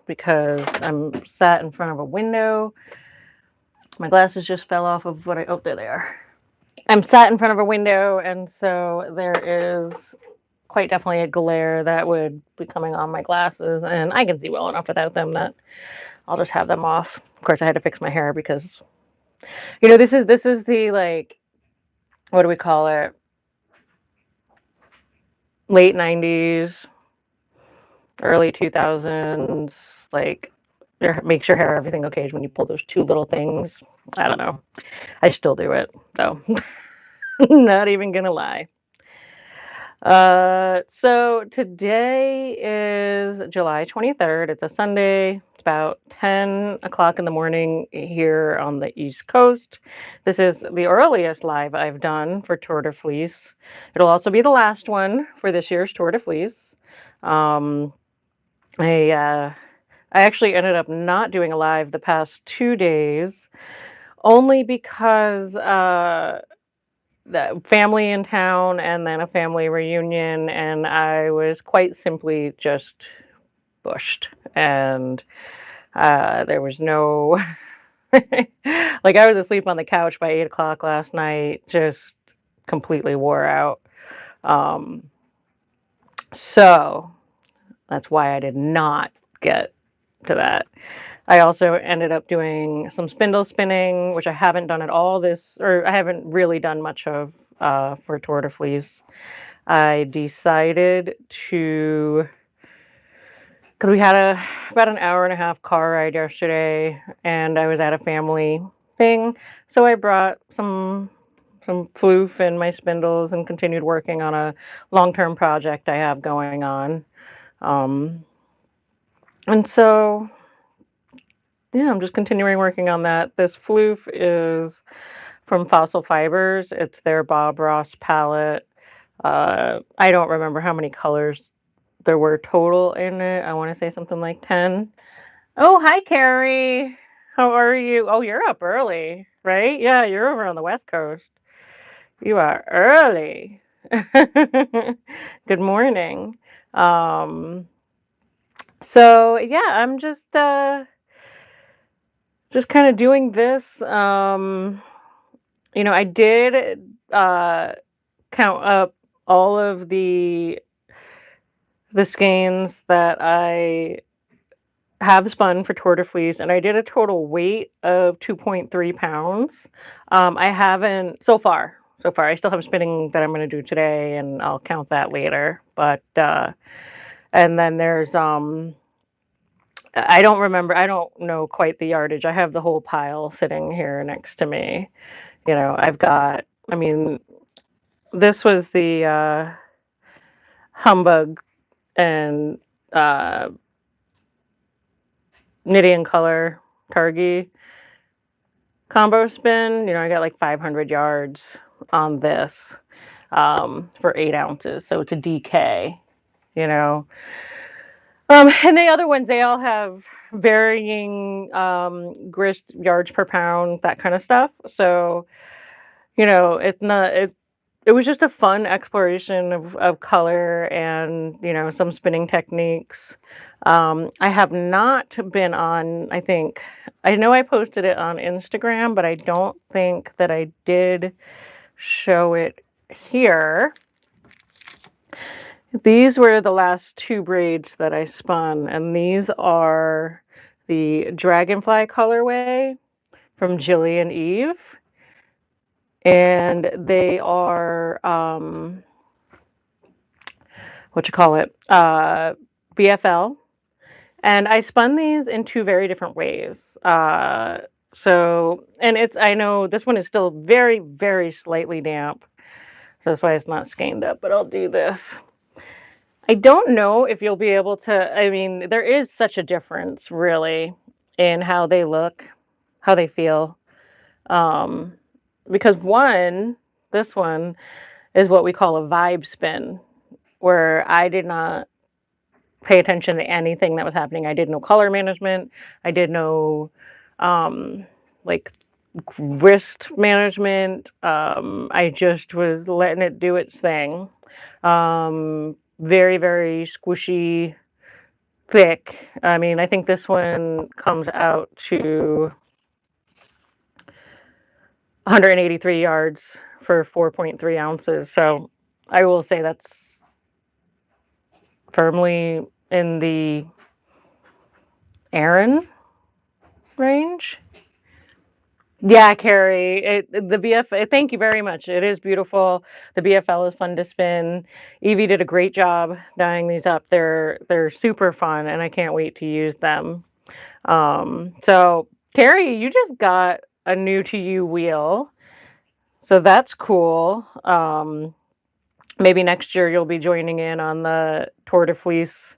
because I'm sat in front of a window. My glasses just fell off of what I. Oh, there they are. I'm sat in front of a window, and so there is quite definitely a glare that would be coming on my glasses, and I can see well enough without them that I'll just have them off. Of course, I had to fix my hair because this is the like, what do we call it? Late '90s, early 2000s. Like, makes your hair everything okay when you pull those two little things. I don't know. I still do it though. Not even gonna lie. So today is July 23rd. It's a Sunday. It's about 10 o'clock in the morning here on the East Coast. This is the earliest live I've done for Tour de Fleece. It'll also be the last one for this year's Tour de Fleece. Um, I actually ended up not doing a live the past 2 days, only because the family in town and then a family reunion, and I was quite simply just bushed. And there was no, like, I was asleep on the couch by 8 o'clock last night, just completely wore out. Um, so that's why I did not get to that. I also ended up doing some spindle spinning, which I haven't done at all or I haven't really done much of for Tour de Fleece. I decided to, because we had about an hour and a half car ride yesterday, and I was at a family thing, so I brought some floof and my spindles and continued working on a long-term project I have going on. Um, and so yeah, I'm just continuing working on that. This floof is from Fossil Fibers. It's their Bob Ross palette. I don't remember how many colors there were total in it. I want to say something like 10. Oh, hi, Carrie. How are you? Oh, you're up early, right? Yeah, you're over on the West Coast. You are early. Good morning. Um, so yeah, I'm just kind of doing this. I did uh count up all of the skeins that I have spun for Tour de Fleece, and I did a total weight of 2.3 pounds. I haven't so far. So far, I still have spinning that I'm going to do today, and I'll count that later. But and then there's I don't remember. I don't know quite the yardage. I have the whole pile sitting here next to me. I've got. I mean, this was the humbug and uh, Knitty and Color Targi combo spin. I got like 500 yards on this for 8 ounces. So it's a DK, you know. And the other ones, they all have varying grist yards per pound, that kind of stuff. So, it's not, it was just a fun exploration of color and some spinning techniques. I have not been on, I know I posted it on Instagram, but I don't think that I did show it here. These were the last two braids that I spun, and these are the Dragonfly colorway from Jilly and Eve, and they are what you call it, BFL. And I spun these in two very different ways. And I know this one is still very, very slightly damp. So that's why it's not skeined up, but I'll do this. I don't know if you'll be able to, I mean, there is such a difference really in how they look, how they feel. Um, because this one is what we call a vibe spin, where I did not pay attention to anything that was happening. I did no color management. I did no like wrist management. I just was letting it do its thing. Very, very squishy thick. I mean, I think this one comes out to 183 yards for 4.3 ounces. So I will say that's firmly in the Aaron range. Yeah, Carrie. The BF. Thank you very much. It is beautiful. The BFL is fun to spin. Evie did a great job dyeing these up. They're super fun, and I can't wait to use them. So Carrie, you just got a new to you wheel, so that's cool. Maybe next year you'll be joining in on the Tour de Fleece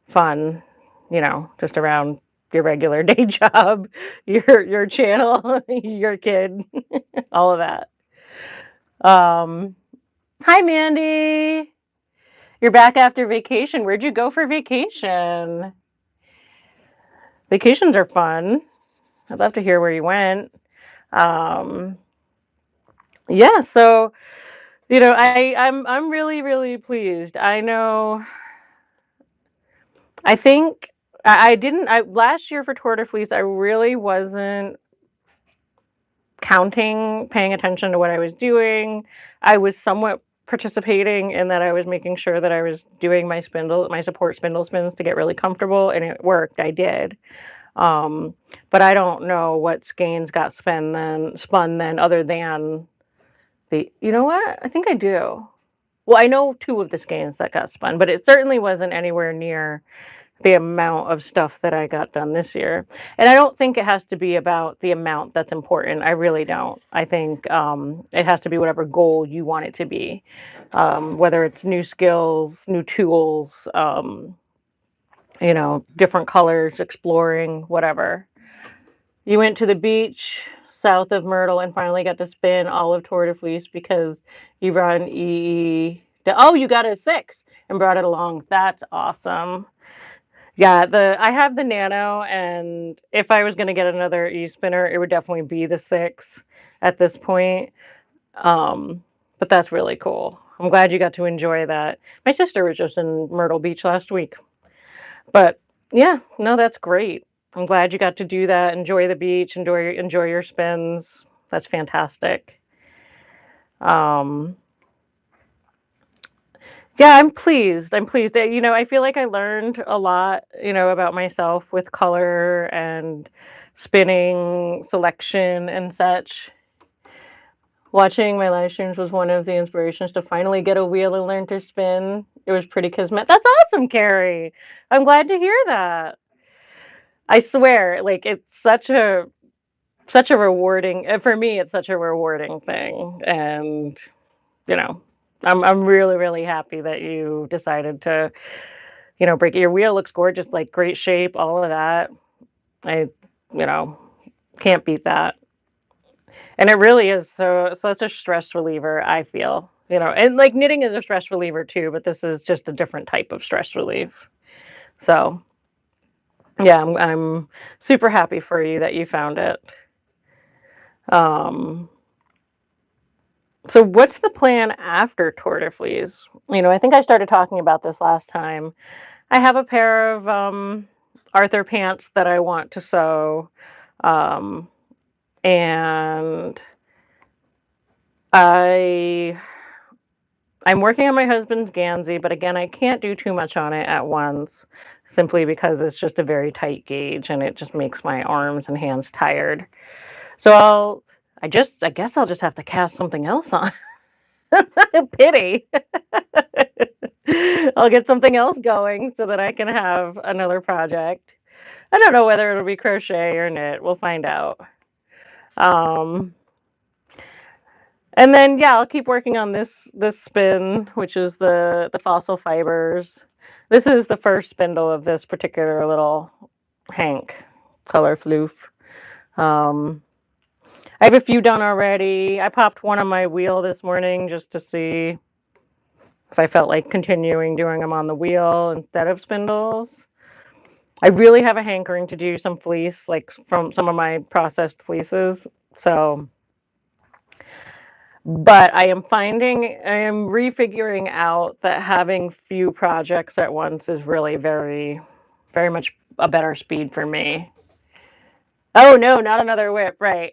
fun, just around your regular day job, your channel, your kid, all of that. Um, Hi Mandy. You're back after vacation. Where'd you go for vacation? Vacations are fun. I'd love to hear where you went. Um, yeah, so I'm really, really pleased. I think I didn't I last year for Tour de Fleece, I really wasn't counting, paying attention to what I was doing. I was somewhat participating in that I was making sure that I was doing my support spindle spins to get really comfortable, and it worked. I did. Um, but I don't know what skeins got spun then other than you know what? I think I do. Well, I know two of the skeins that got spun, but it certainly wasn't anywhere near the amount of stuff that I got done this year. And I don't think it has to be about the amount that's important. I really don't. I think it has to be whatever goal you want it to be, whether it's new skills, new tools, different colors, exploring, whatever. You went to the beach south of Myrtle and finally got to spin all of Tour de Fleece because you brought an EE. Oh, you got a 6 and brought it along. That's awesome. Yeah, the I have the Nano, and if I was gonna get another e-spinner, it would definitely be the 6 at this point. Um, but that's really cool. I'm glad you got to enjoy that. My sister was just in Myrtle Beach last week. But yeah, no, that's great. I'm glad you got to do that. Enjoy the beach, enjoy your spins. That's fantastic. Um, Yeah, I'm pleased. I'm pleased. I feel like I learned a lot, about myself with color and spinning, selection, and such. Watching my live streams was one of the inspirations to finally get a wheel and learn to spin. It was pretty kismet. That's awesome, Carrie. I'm glad to hear that. I swear, like it's such a rewarding for me. It's such a rewarding thing, and you know, I'm really really happy that you decided to break it. Your wheel looks gorgeous, like great shape, all of that. I, you know, can't beat that. And it really is such a stress reliever, I feel. And like knitting is a stress reliever too, but this is just a different type of stress relief. So, yeah, I'm super happy for you that you found it. Um, so what's the plan after Tour de Fleece? I think I started talking about this last time. I have a pair of Arthur pants that I want to sew. Um, and I I'm working on my husband's Gansey, but again, I can't do too much on it at once simply because it's just a very tight gauge and it just makes my arms and hands tired. So I guess I'll just have to cast something else on. Pity. I'll get something else going so that I can have another project. I don't know whether it'll be crochet or knit. We'll find out. Um, And then yeah, I'll keep working on this spin, which is the fossil fibers. This is the first spindle of this particular little Hank color floof. Um, I have a few done already. I popped one on my wheel this morning just to see if I felt like continuing doing them on the wheel instead of spindles. I really have a hankering to do some fleece, like from some of my processed fleeces. So But I am refiguring out that having few projects at once is really very very much a better speed for me. Oh no, not another whip, right.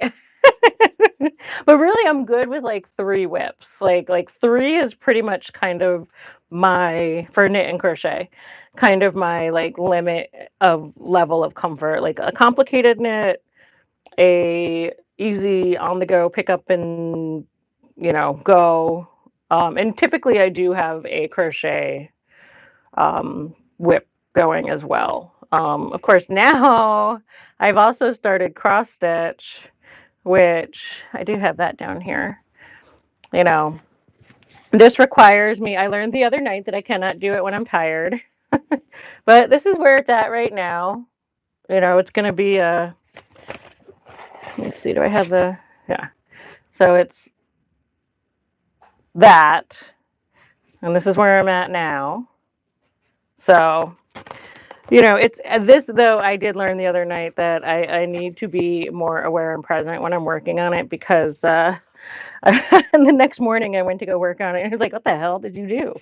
But really I'm good with like 3 whips. Like 3 is pretty much kind of my for knit and crochet, kind of my like limit of level of comfort. Like a complicated knit, a easy on the go pick up and go. And typically I do have a crochet whip going as well. Of course, now I've also started cross stitch, which I do have that down here. You know, this requires me, I learned the other night that I cannot do it when I'm tired, but this is where it's at right now. It's going to be a, let me see, do I have the, yeah. So it's that, and this is where I'm at now. So it's this though. I did learn the other night that I need to be more aware and present when I'm working on it because and the next morning I went to go work on it. And I was like, "What the hell did you do?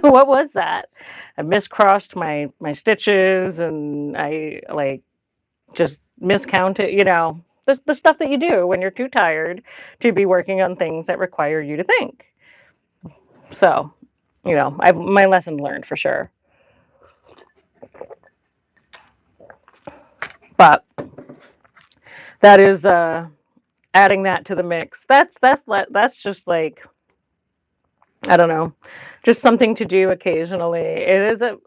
What was that?" I miscrossed my stitches, and I like just miscounted. The stuff that you do when you're too tired to be working on things that require you to think. So, I've my lesson learned for sure. But that is adding that to the mix. That's just like, I don't know, just something to do occasionally.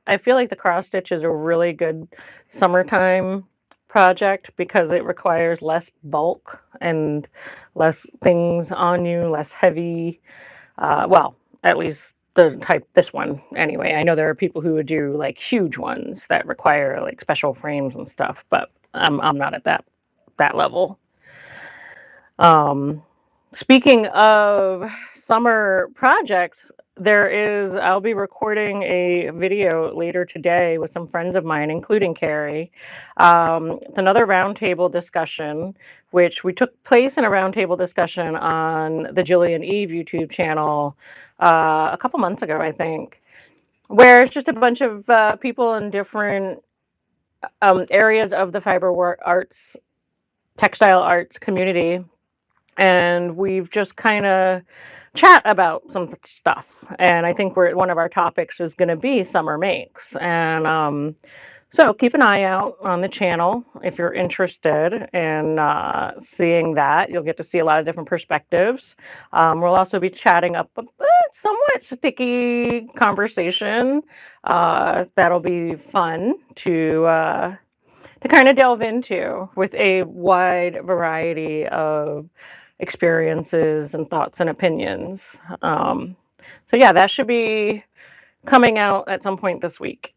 I feel like the cross stitch is a really good summertime project because it requires less bulk and less things on you, less heavy. Well, at least the type this one anyway. I know there are people who would do like huge ones that require like special frames and stuff, but I'm not at that level. Um, Speaking of summer projects, I'll be recording a video later today with some friends of mine, including Carrie. It's another roundtable discussion, which we took place in a roundtable discussion on the Jillian Eve YouTube channel a couple months ago, I think, where it's just a bunch of people in different areas of the arts, textile arts community, and we've just kind of chat about some stuff. And I think one of our topics is going to be summer makes. And so keep an eye out on the channel if you're interested in seeing that. You'll get to see a lot of different perspectives. We'll also be chatting up a somewhat sticky conversation that'll be fun to kind of delve into with a wide variety of experiences and thoughts and opinions. So yeah, that should be coming out at some point this week.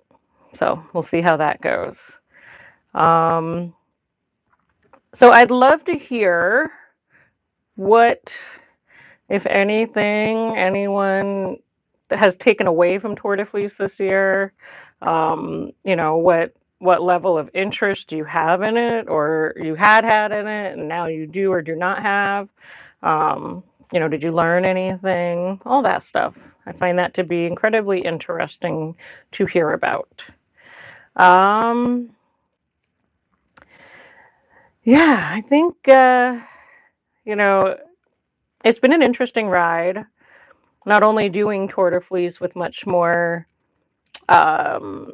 So we'll see how that goes. Um, so I'd love to hear what, if anything, anyone has taken away from Tour de Fleece this year. What level of interest do you have in it, or you had in it, and now you do or do not have? Did you learn anything? All that stuff. I find that to be incredibly interesting to hear about. Um, yeah, I think you know it's been an interesting ride. Not only doing Tour de Fleece with much more um,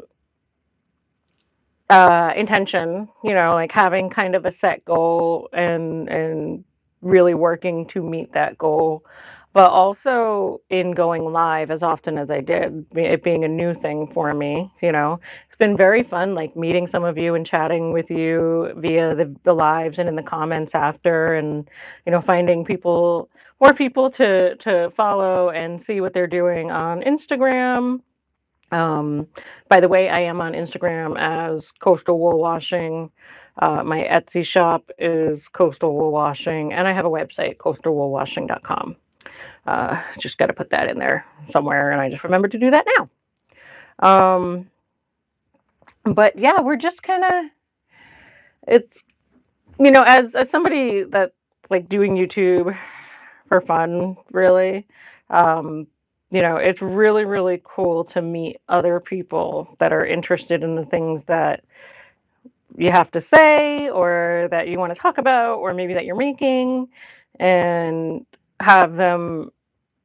intention, like having kind of a set goal and really working to meet that goal, but also in going live as often as I did, it being a new thing for me. It's been very fun, like meeting some of you and chatting with you via the lives and in the comments after, and finding more people to follow and see what they're doing on Instagram. By the way, I am on Instagram as Coastal Wool Washing. My Etsy shop is Coastal Wool Washing, and I have a website, coastalwoolwashing.com. Just got to put that in there somewhere, and I just remembered to do that now. But yeah, we're just kind of, it's, as somebody that like doing YouTube for fun, really. Um, it's really, really cool to meet other people that are interested in the things that you have to say or that you want to talk about or maybe that you're making and have them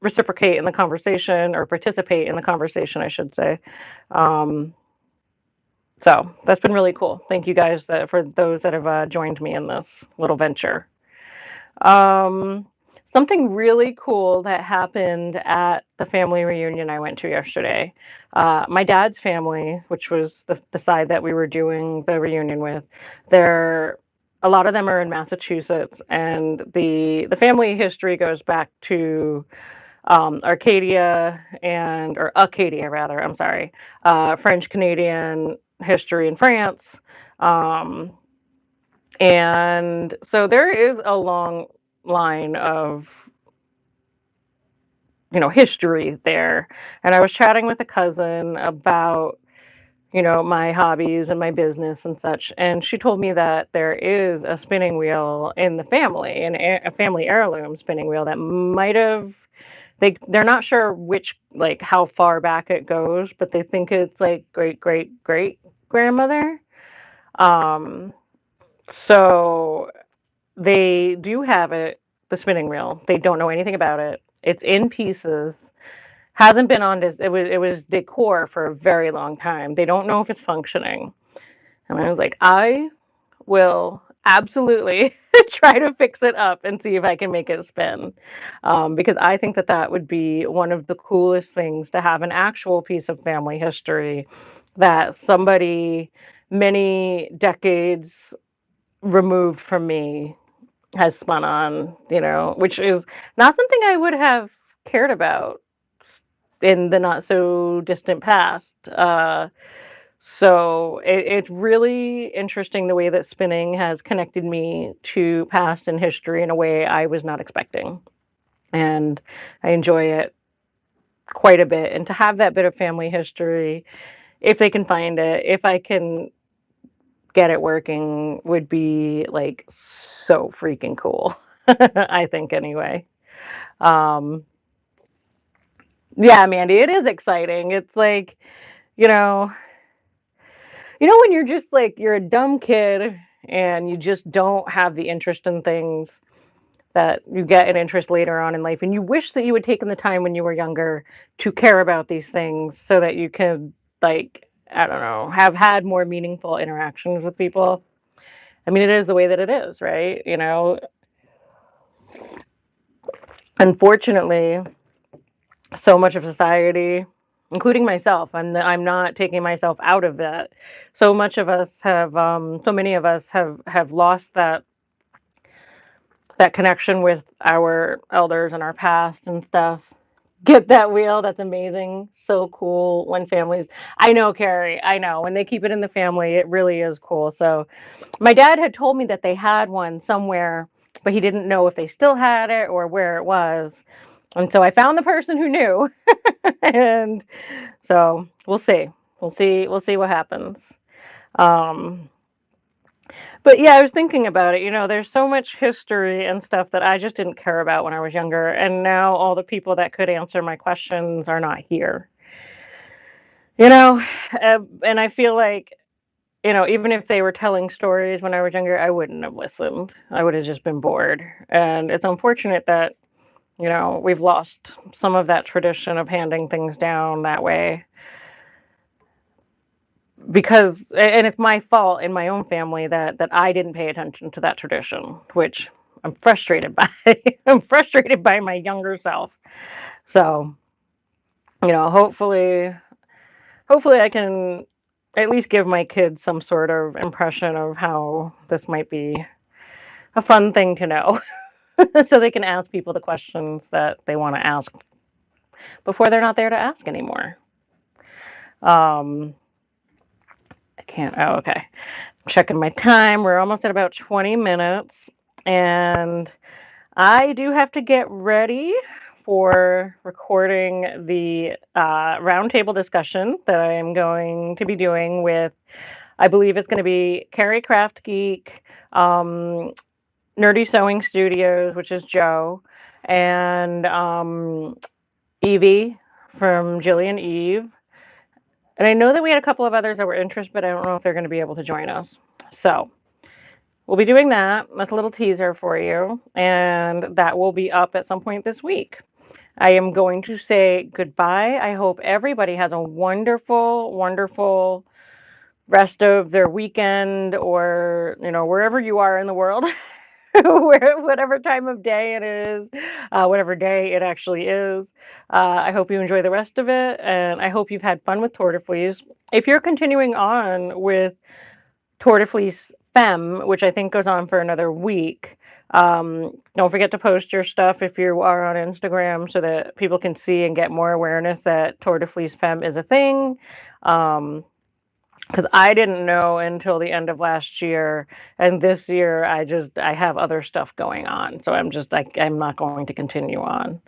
reciprocate in the conversation or participate in the conversation, I should say. Um, so that's been really cool. Thank you guys for those that have joined me in this little venture. Um, Something really cool that happened at the family reunion I went to yesterday. My dad's family, which was the side that we were doing the reunion with, they're a lot of them are in Massachusetts, and the family history goes back to Arcadia or Acadia rather. I'm sorry, French Canadian history in France. Um, and so there is a long line of, history there. And I was chatting with a cousin about, my hobbies and my business and such. And she told me that there is a spinning wheel in the family, a family heirloom spinning wheel that might have, they're not sure which, like how far back it goes, but they think it's like great great great grandmother. Um, so they do have it, the spinning wheel. They don't know anything about it. It's in pieces. Hasn't been on this. It was decor for a very long time. They don't know if it's functioning. And I was like, I will absolutely try to fix it up and see if I can make it spin. Because I think that that would be one of the coolest things to have an actual piece of family history that somebody many decades removed from me has spun on, which is not something I would have cared about in the not so distant past. So it's really interesting the way that spinning has connected me to past and history in a way I was not expecting. And I enjoy it quite a bit. And to have that bit of family history, if they can find it, if I can get it working, would be like so freaking cool. I think anyway. Um, yeah, Mandy, it is exciting. It's like, you know, when you're just like you're a dumb kid and you just don't have the interest in things that you get an interest later on in life, and you wish that you had taken the time when you were younger to care about these things so that you could, like, I don't know, have had more meaningful interactions with people. I mean, it is the way that it is, right? Unfortunately, so much of society, including myself, I'm not taking myself out of that. So many of us have lost that connection with our elders and our past and stuff. Get that wheel. That's amazing. So cool when families, I know, Carrie, I know. When they keep it in the family, it really is cool. So my dad had told me that they had one somewhere, but he didn't know if they still had it or where it was. And so I found the person who knew. And so we'll see. We'll see what happens. Um, but yeah, I was thinking about it. There's so much history and stuff that I just didn't care about when I was younger. And now all the people that could answer my questions are not here. You know, and I feel like, even if they were telling stories when I was younger, I wouldn't have listened. I would have just been bored. And it's unfortunate that, we've lost some of that tradition of handing things down that way, because and it's my fault in my own family that I didn't pay attention to that tradition, which I'm frustrated by. I'm frustrated by my younger self. So, hopefully I can at least give my kids some sort of impression of how this might be a fun thing to know, so they can ask people the questions that they want to ask before they're not there to ask anymore. Um, I can't. Oh, okay. Checking my time. We're almost at about 20 minutes. And I do have to get ready for recording the roundtable discussion that I am going to be doing with, I believe it's going to be Carrie Craft Geek, Nerdy Sewing Studios, which is Joe, and Evie. from Jillian Eve. And I know that we had a couple of others that were interested, but I don't know if they're going to be able to join us. So we'll be doing that. That's a little teaser for you. And that will be up at some point this week. I am going to say goodbye. I hope everybody has a wonderful, wonderful rest of their weekend or, wherever you are in the world. Whatever time of day it is, whatever day it actually is. I hope you enjoy the rest of it, and I hope you've had fun with Tour de Fleece. If you're continuing on with Tour de Fleece Femme, which I think goes on for another week, don't forget to post your stuff if you are on Instagram so that people can see and get more awareness that Tour de Fleece Femme is a thing. Because I didn't know until the end of last year, and this year I have other stuff going on, so I'm just like I'm not going to continue on.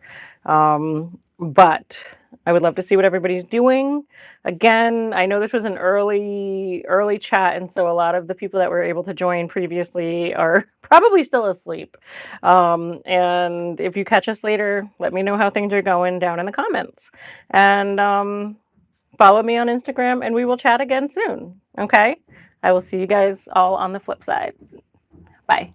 But I would love to see what everybody's doing. Again, I know this was an early chat, and so a lot of the people that were able to join previously are probably still asleep. And if you catch us later, let me know how things are going down in the comments. And follow me on Instagram, and we will chat again soon. Okay? I will see you guys all on the flip side. Bye.